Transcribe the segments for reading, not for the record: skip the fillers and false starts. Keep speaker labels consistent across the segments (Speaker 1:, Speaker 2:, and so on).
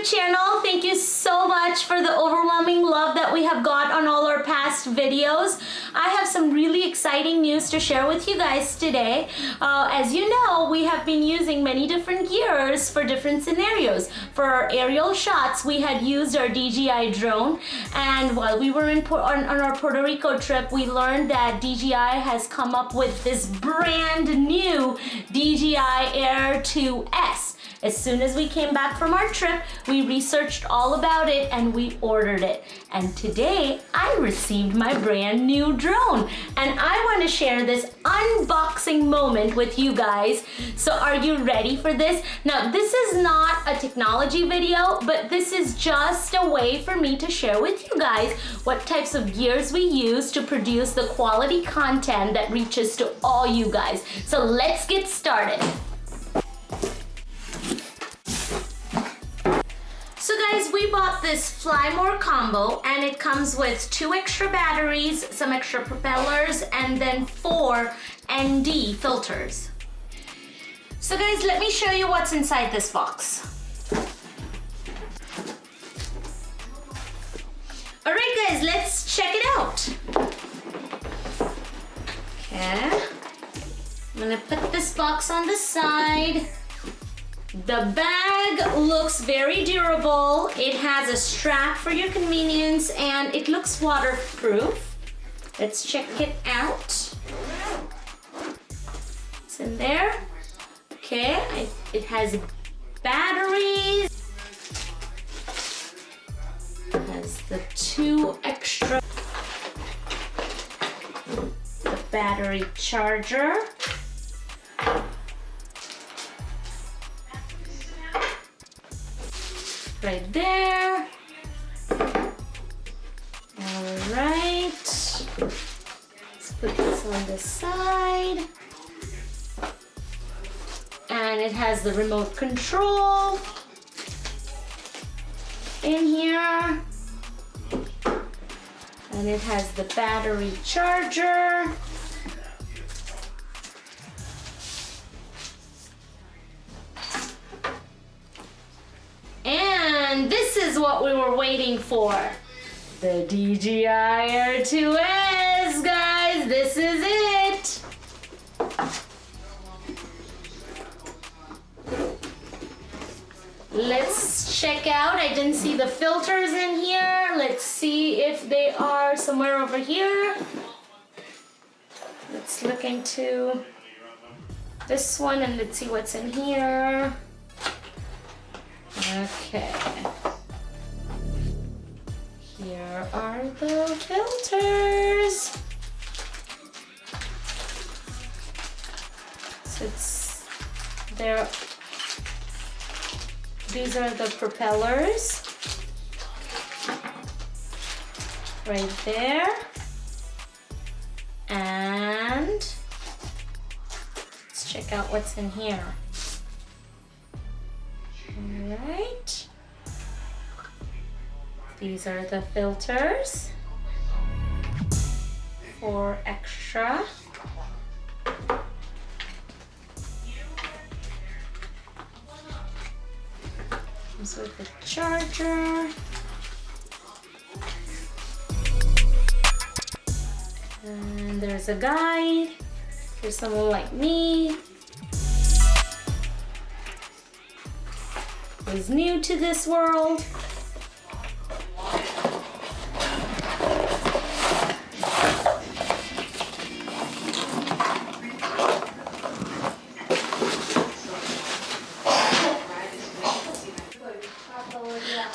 Speaker 1: channel. Thank you so much for the overwhelming love that we have got on all our past videos. I have some really exciting news to share with you guys today. As you know, we have been using many different gears for different scenarios. For our aerial shots, we had used our DJI drone, and while we were on our Puerto Rico trip, we learned that DJI has come up with this brand new DJI Air 2S. As soon as we came back from our trip, we researched all about it and we ordered it. And today, I received my brand new drone. And I want to share this unboxing moment with you guys. So are you ready for this? Now, this is not a technology video, but this is just a way for me to share with you guys what types of gears we use to produce the quality content that reaches to all you guys. So let's get started. So guys, we bought this Fly More combo, and it comes with 2 extra batteries, some extra propellers, and then 4 ND filters. So guys, let me show you what's inside this box. All right guys, let's check it out. Okay, I'm gonna put this box on the side. The bag looks very durable. It has a strap for your convenience and it looks waterproof. Let's check it out. It's in there. Okay, it has batteries. It has the 2 extra the battery charger. Right there. All right. Let's put this on the side. And it has the remote control in here. And it has the battery charger. And this is what we were waiting for. The DJI Air 2S, guys. This is it. Let's check out. I didn't see the filters in here. Let's see if they are somewhere over here. Let's look into this one and let's see what's in here. Okay, here are the filters. So it's there. These are the propellers right there, and let's check out what's in here. Alright, these are the filters, 4 extra. Comes with the charger. And there's a guide for someone like me who's new to this world.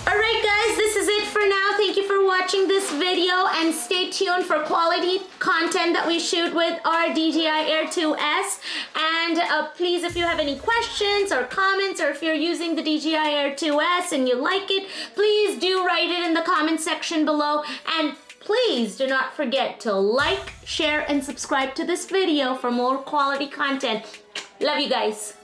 Speaker 1: Alright guys, this is it for now. Thank you for watching this video and stay tuned for quality content that we shoot with our DJI Air 2S. And please, if you have any questions or comments, or if you're using the DJI Air 2S and you like it, please do write it in the comment section below. And please do not forget to like, share, and subscribe to this video for more quality content. Love you guys.